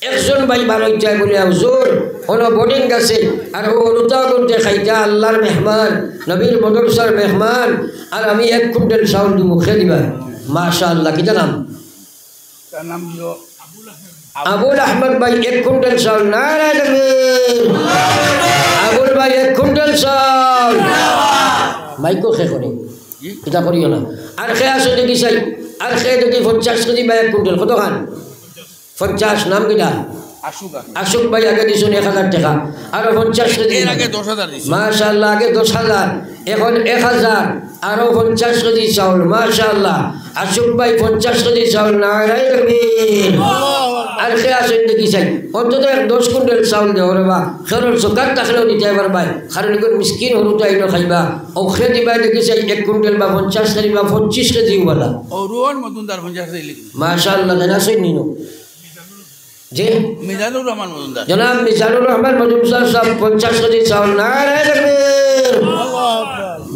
S1: একজন ভাই ভালো চাই বলে হুজুর ওনো বোর্ডিং আছে আর ও রুতা করতে খাইতা আল্লাহর মেহমান, নবীর মদরসার মেহমান, আর আমি 1 কুইন্টাল চাউল মুখে দিবা। মাশাআল্লাহ। কিতা নাম?
S2: তার নাম হলো
S1: আবুল আহমদ ভাই 1 কুইন্টাল চাউল নারায় তাকবীর আবুল ভাই 1 কুইন্টাল চাউল মাইকো খে করে এটা করিও না আর খে আসো দেখি চাই আর খে দেখি 50 কেজি বা 1 কুইন্টাল কত খান 50 নাম কিটা আশুক ভাই আগে দিছুন 1000 টাকা আর 50 কেজি
S2: এর আগে 10000 দিছি
S1: মাশাআল্লাহ আগে 10000 এখন 1000 আরো 50 কেজি চাউল মাশাআল্লাহ আশুক ভাই 50 কেজি চাউল নারায় তাকবীর আর খে আসেন দেখি চাই অন্তত 10 কুইন্টাল চাউল দেও রে বা খরচ সকার তাহলেও দিতে পারবাই কারণ কোন মিসকিন হরু তো আইনো খাইবা ও খে দিবা দেখি চাই 1 কুইন্টাল বা 50 কেজি বা 25 কেজি ওয়ালা
S2: ও রোহন মজুমদার 50 কেজি লিখি
S1: মাশাআল্লাহ জানাসই নিনো জি
S2: মিজানুর রহমান মজুমদার
S1: জনাব মিজানুর রহমান মজুমদার সাহেব 50 কেজি চাউল নারায় তাকবীর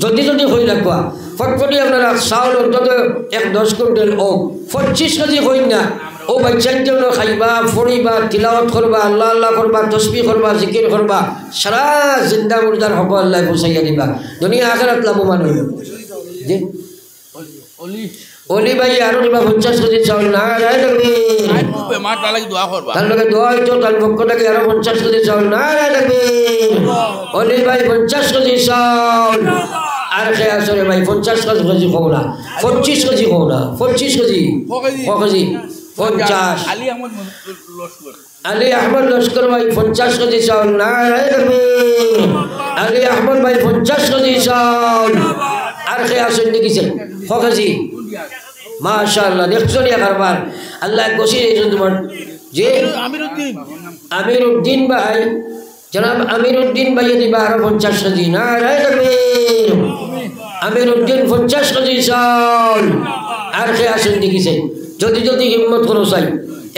S1: যদি যদি হই রাখবা ফটফটি আপনারা চাউল অন্তত 10 কুইন্টাল ও 25 কেজি হই না ও বাচ্চার জন্য খাইবা ফড়িবা তিলাওয়াত করবা আল্লাহ আল্লাহ করবা তসবিহ করবা জিকির করবা সারা জিন্দা মুর্দার হক আল্লাহ পৌঁছাইয়া দিবা দুনিয়া আখিরাত লাভবান হইব জি ওলি ভাই আরো দিবা 50 কেজি চাউল নারায় তাকবীর
S2: মাঠ লাগি দোয়া করবা
S1: তার লগে দোয়া হইতো তার পক্ষ থেকে আরো 50 কেজি চাউল নারায় তাকবীর ওলি ভাই 50 কেজি চাউল আর খে আসরে ভাই 50 কেজি খাও না 25 কেজি খাও না 25 কেজি 50 আলী আহমদ লস্কর ভাই 50 কেজি চাউল নারায় তাকবীর আলী আহমদ ভাই 50 কেজি চাউল আর খে আসেন দেখিছে কেজি মাশাআল্লাহ দেখছনি কারবার আল্লাহ গসি দিয়েছেন তোমার যে আমিরউদ্দিন ভাই জনাব আমিরউদ্দিন ভাই দিবা আর 50 কেজি নারায় তাকবীর আমিরউদ্দিন 50 কেজি চাউল আর খে আসেন দেখিছে যদি যদি হিম্মত করো চাই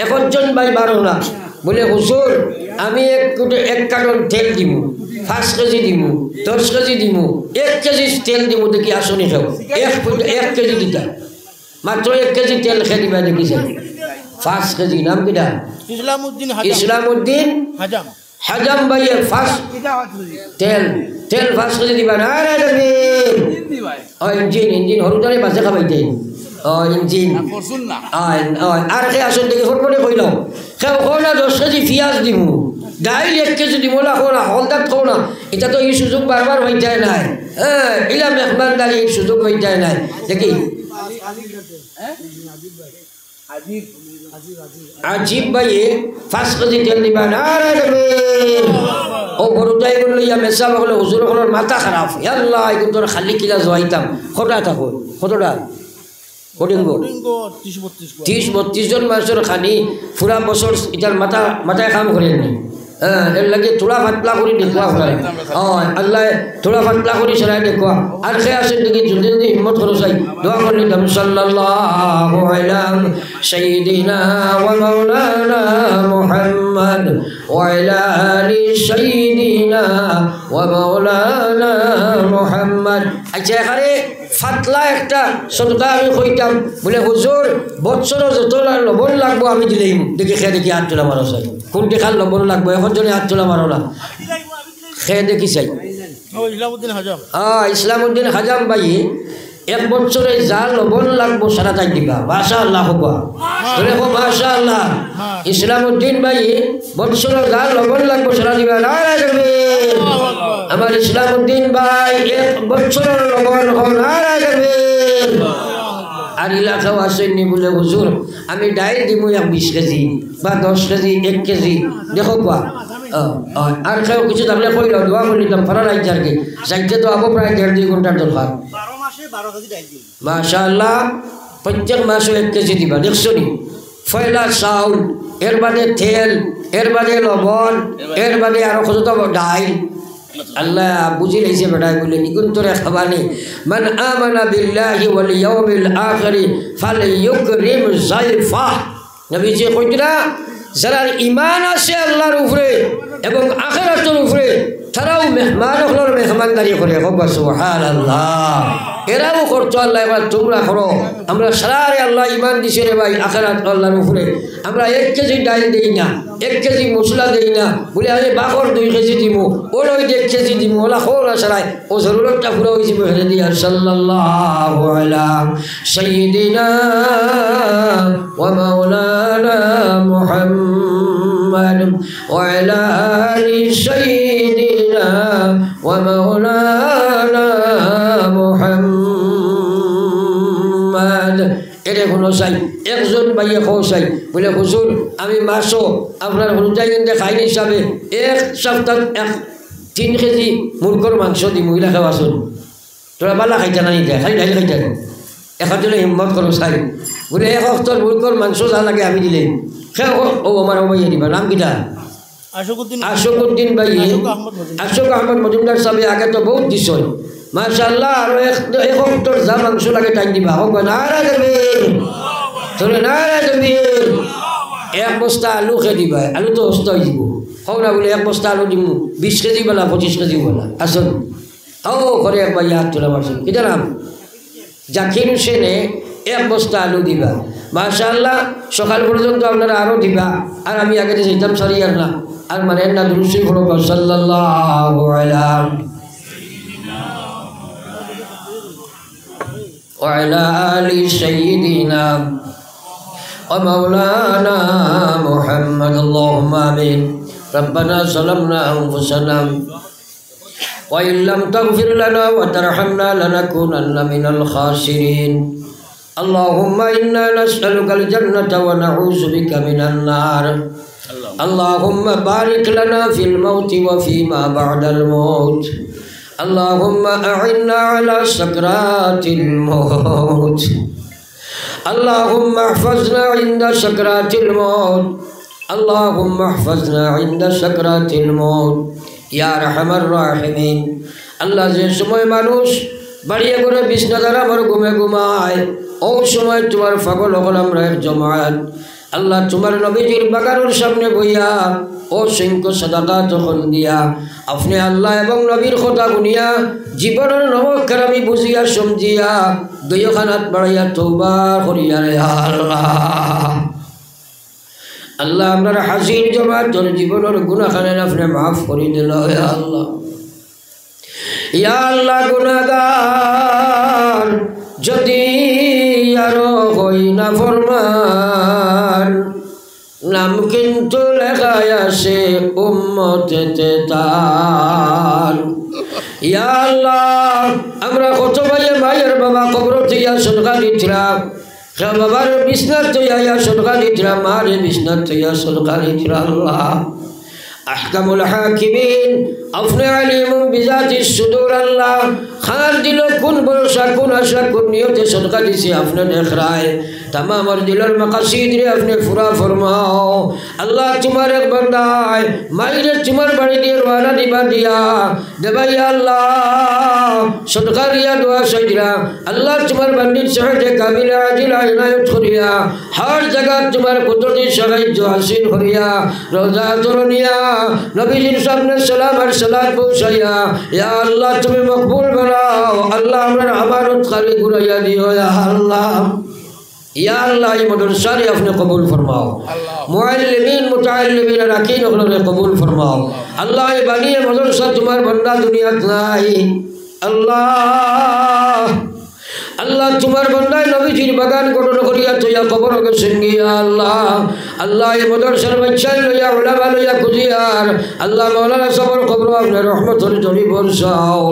S1: একজন ভাই 12 লাখ বলে হুজুর আমি এক কার্টন তেল দিব 5 কেজি দিব 10 কেজি দিব 1 কেজি তেল দিব দেখি আসনি খাও 1 কেজি দিতা মাত্র 1 কেজি তেল খেয়ে দিবা দেখিছে 5 কেজি নাম কিটা ইসলামউদ্দিন হাজাম ভাই 5 তেল 5 কেজি দিবা না রে ও ইঞ্জিন হরুদারে বাজে খাবাইতে ও ইঞ্জিন আর খে আসন দেখি ফটফটে কইলাম খেও খাও না 10 কেজি পিঁয়াজ দিব ডাইল 1 কেজি দিব না খাও না হলদার খাও না এটা তো এই সুযোগ বারবার হয়ে যায় না হ্যাঁ ইলা মেহমানদারি এই সুযোগ হয়ে যায় না দেখি আজিব ভাই 5 কেজি তেল দিবা না রে ও বড়টাই বললো ইয়া মেসা বলে হুজুর হলোর মাথা খারাপ আল্লাহ এখন তোর খালি কিলা জোয়াইতাম কটা থাকো কতটা কোডিঙ্গো 30-32 জন মানুষের খানি পুরা বছর এটার মাথায় কাম করেননি হ্যাঁ এর লাগে থোড়া ফাটলা করে দেখুয়া ফেলাই আল্লাহ থোড়া ফাটলা করে সরাই দেখুয়া আর খে আসেন দেখি জলদি জলদি হিম্মত করো চাই দোয়া করলি দাম সাল্লাল্লাহু আলা সাইয়্যিদিনা ওয়া মাওলানা মুহাম্মদ ওয়া আলা আলি সাইয়্যিদিনা ওয়া মাওলানা মুহাম্মদ আচ্ছা এখানে ফাটলা একটা সদকা আমি কইতাম বলে হুজুর বছর যত লবণ লাগবো আমি দিলেই দেখি খেয়ে দেখি 8 তোলা মারো চাই কোনটি খাল লবণ লাগবো এখন জনে 8 তোলা মারো না খেয়ে দেখি চাই ইসলামউদ্দিন হাজাম ভাই 1 বছরে যা লবণ লাগবো সারা তাই দিবা মাশাআল্লাহ হবা বলে হো মাশাআল্লাহ ইসলামউদ্দিন ভাই বছরে যা লবণ লাগবো সারা দিবা নারায় তাকবীর আমার ইসলামউদ্দিন ভাই 1 বছরের লবণ হো নারায় তাকবীর আর এলাকাও আসেননি বলে হুজুর আমি ডাইল দিব 20 কেজি বা 10 কেজি 1 কেজি দেখো কোয়া আর কেউ কিছু তাহলে কইল দোয়া করলি তো ফরা নাই যারকে যাইতে তো আবো প্রায় 1.5-2 ঘন্টার দরকার
S3: 12 মাসে 12 কেজি ডাইল দিই
S1: মাশাআল্লাহ প্রত্যেক মাসে 1 কেজি দিবা দেখছনি ফয়লা চাউল এর বাদে তেল এর বাদে লবণ এর বাদে আরো কত ডাইল আল্লাহ বুঝি লাইছে বেটা বলে নিকুন তোরে খাবানি মান আমানা বিল্লাহি ওয়াল ইয়াউমিল আখির ফালইউকরিম যায়ফা নবীজি কইরা যারা ঈমান আছে আল্লাহর উপরে এবং আখিরাতের উপরে তারাও মেহমান হলোর মেহমানদারি করে সুবহানাল্লাহ এরাও করতো আল্লাহ এবার তোমরা করো আমরা সারারে আল্লাহ ইমান দিছে রে ভাই আখিরাত আল্লাহর উপরে আমরা 1 কেজি ডাল দেই না 1 কেজি মশলা দেই না বলে আমি বাকর 2 কেজি দিব ওর ওই 1 কেজি দিব ওলা খোলা সারাই ও জরুরতটা পুরো হইছে বলে দিয়া সাল্লাল্লাহু আলা সাইয়্যিদিনা ওয়া মাওলানা মুহাম্মদ ওয়া আলা আলি সাইয়্যিদিনা ওয়া মাওলানা মুহাম্মদ এর কোনো চাই একজন ভাইয়ে খাও চাই বলে হুজুর আমি মাসও আপনার হুজাই খাইনি হিসাবে 1 সপ্তাহ 3 কেজি মুরগর মাংস দি মহিলা খাওয়াছুন তোরা বালা খাইতে নাই যায় খালি ঢালি খাইতে এখন দিলে হিম্মত করো চাই বলে 1 সপ্তাহ মুরগর মাংস যা লাগে আমি দিলে খেয়ে ও আমার ভাইয়া দিবা নাম কিটা আশোকুদ্দিন ভাই আশোক আহমদ মজুমদার সাহেব আগে তো বহুত দিছ মাশাআল্লাহ আর এক সপ্তাহ যা মাংস লাগে টাইম দিবা হোক নারা দেবে তোরে নারা দেবে 1 বস্তা আলু খেয়ে দিবা আলু তো অস্ত হয়ে যাব হোক না বলে 1 বস্তা আলু দিব 20 কেজি বলা 25 কেজি বলা আসুন ও করে একবার ইয়াদ তোলা মারছেন কি নাম জাকির হোসেনে 1 বস্তা আলু দিবা মাশাআল্লাহ সকাল পর্যন্ত আপনারা আরো দিবা আর আমি আগে যেতাম সরি আর না আর মানে না দুরুশরীফ পড়ব সাল্লাল্লাহু আলা ওয়া আলা আলি সাইয়্যিদিনা ওয়া মাওলানা মুহাম্মদ আল্লাহুম্মা আমিন রব্বানা যালামনা আনফুসানা ওয়া ইল্লাম তাগফির লানা ওয়া তারহামনা লানাকুনান্না মিনাল খাসিরিন اللهم إنا نسألك الجنة ونعوذ بك من النار اللهم بارك لنا في الموت وفيما بعد الموت اللهم أعنا على سكرات الموت اللهم احفظنا عند سكرات الموت اللهم احفظنا عند سكرات الموت يا أرحم الراحمين الله যে সময় মানুষ বাড়িয়ে করে বিছনা দ্বারা আমার ঘুমে ঘুমায় ও সময় তোমার পাগল হল আমরা এক জমায়েত আল্লাহ তোমার নবীজির বাগানের সামনে বইয়া ও সংখ্য সাদাকা তখন দিয়া আপনি আল্লাহ এবং নবীর কথা গুনিয়া জীবনের নমস্কার আমি বুঝিয়া সমঝিয়া দুইখানাত বাড়াইয়া তওবা করিয়া রে আল্লাহ আল্লাহ আপনার হাসির জমাত তোর জীবনের গুনাহখানে আপনি মাফ করে দিল হে আল্লাহ ইয়া আল্লাহ গুনাহগার যদি আরো হই না ফরমান নাম কিন্তু লেখায় আসে উম্মতেতে তার ইয়া আল্লাহ আমরা কত ভাইয়ে মায়ের বাবা কবর থেকে সদকা দিছিলাম বাবার বিছনাত তৈয়া সদকা দিছিলাম মারে বিছনাত তৈয়া সদকা দিছিলাম আল্লাহ আহকামুল হাকিমিন আপনি আলিমুন বিজাতিস সুদূর আল্লাহ খার দিল কোন ভরসা কোন আশা কোন নিয়তে সদকা দিছি আপনি দেখ রায় तमाम और दिलर मकासीद रे अपने पूरा फरमाओ अल्लाह तुम्हारे एक बंदाय माइरे तुम्हारे बड़ी देर वाला दिबा दिया दबाई अल्लाह सदका रिया दुआ सजरा अल्लाह तुम्हारे बंदी सहज काबिल आजिल इनायत करिया हर जगह तुम्हारे कुदरती सगाई जो हासिल करिया रोजा तुरनिया नबी जी सामने सलाम और सलात पहुंचाया या अल्लाह तुम्हें मकबूल बनाओ अल्लाह हमारा अमानत खाली गुराया दियो या अल्लाह या अल्लाह ये मदरसा रे अपने कबूल फरमाओ मुअल्लिमीन मुतअल्लिमीन अरकीन अपने कबूल फरमाओ अल्लाह ये बनी मदरसा तुम्हारे बंदा दुनिया नहीं अल्लाह अल्लाह तुम्हारे बंदा नबी जी बगान को करिया तो या कब्र के संगी या अल्लाह अल्लाह ये मदरसा बच्चा लो या उलमा लो या कुजियार अल्लाह मौलाना सबर कब्र अपने रहमत और जोड़ी बरसाओ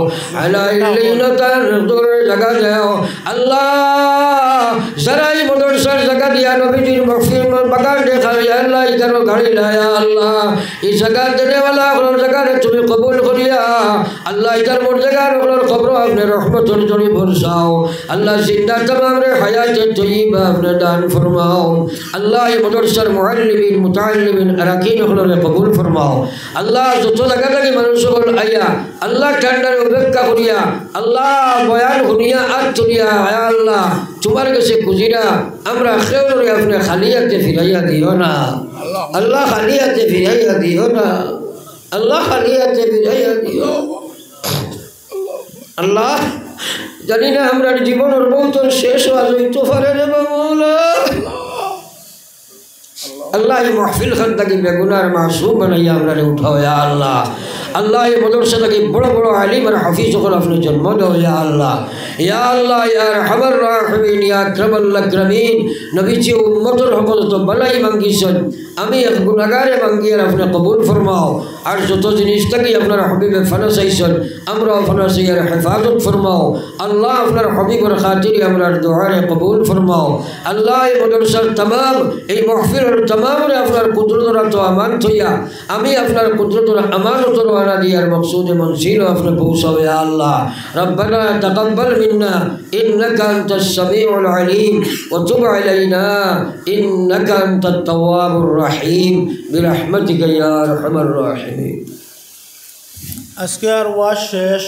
S1: अला इल्लिना तनदुर जगह जाओ अल्लाह जरा ये मदरसा जगह दिया नबी जी मगफिर में बगान देखा या अल्लाह इधर गाड़ी लाया अल्लाह इस जगह देने वाला और जगह ने तुम्हें कबूल करिया अल्लाह इधर मोर जगह और कब्र अपने रहमत और जोड़ी बरसाओ अल्लाह जिंदा तमाम रे हयात तय्यबा अपने दान फरमाओ अल्लाह ये मदरसा मुअल्लिमीन मुतअल्लिमीन अरकीन खुलरे कबूल फरमाओ अल्लाह जो तो लगा कि मनुष्य को आया अल्लाह ठंडर उबेक्का करिया अल्लाह बयान दुनिया आज दुनिया या अल्लाह तुम्हारे कैसे गुजरा আমরা খেউর আপনি খালিয়াতে ফিরাইয়া দিও না আল্লাহ খালিয়াতে ফিরাইয়া দিও না আল্লাহ খালিয়াতে বিদায় দিও আল্লাহ জানি না আমরা জীবনের বহুত শেষ হওয়া যাইতে পারে রে মৌলা আল্লাহ এই মাহফিল খান থাকি বেগুনার মাসুম বানাইয়া আমরা উঠাও ইয়া আল্লাহ আল্লাহ এই মদরসা থাকি বড় বড় আলিম আর হাফিজ সকল আপনি জন্ম দাও ইয়া আল্লাহ ইয়া আরহামার রাহিমিন ইয়া আকরামাল আকরামিন নবীজি উম্মতের সকল তো বালাই মাঙ্গিছেন আমি এক গুনাহগারে মাঙ্গি আর আপনি কবুল ফরমাও আর যত জিনিস থাকি আপনার হাবিবে ফানা চাইছেন আমরা ফানা চাইয়ার হেফাজত ফরমাও আল্লাহ আপনার হাবিবের খাতিরে আমরা দোয়ারে কবুল ফরমাও আল্লাহ এই মদরসার तमाम এই মাহফিলের तमाम রে আপনার কুদরতের তো আমান থইয়া আমি আপনার কুদরতের আমানতের ওয়ালা দিয়ার মকসুদ মনজিল আপনি পৌঁছাও ইয়া আল্লাহ রব্বানা তাকাব্বাল মিন্না ইন্নাকা আনতাস সামিউল আলিম ওয়া তুব আলাইনা ইন্নাকা আনতাত তাওয়াবুর রহিম বিরহমাতিকা ইয়া আরহামার রাহিমিন
S3: আজকে আর ওয়াজ শেষ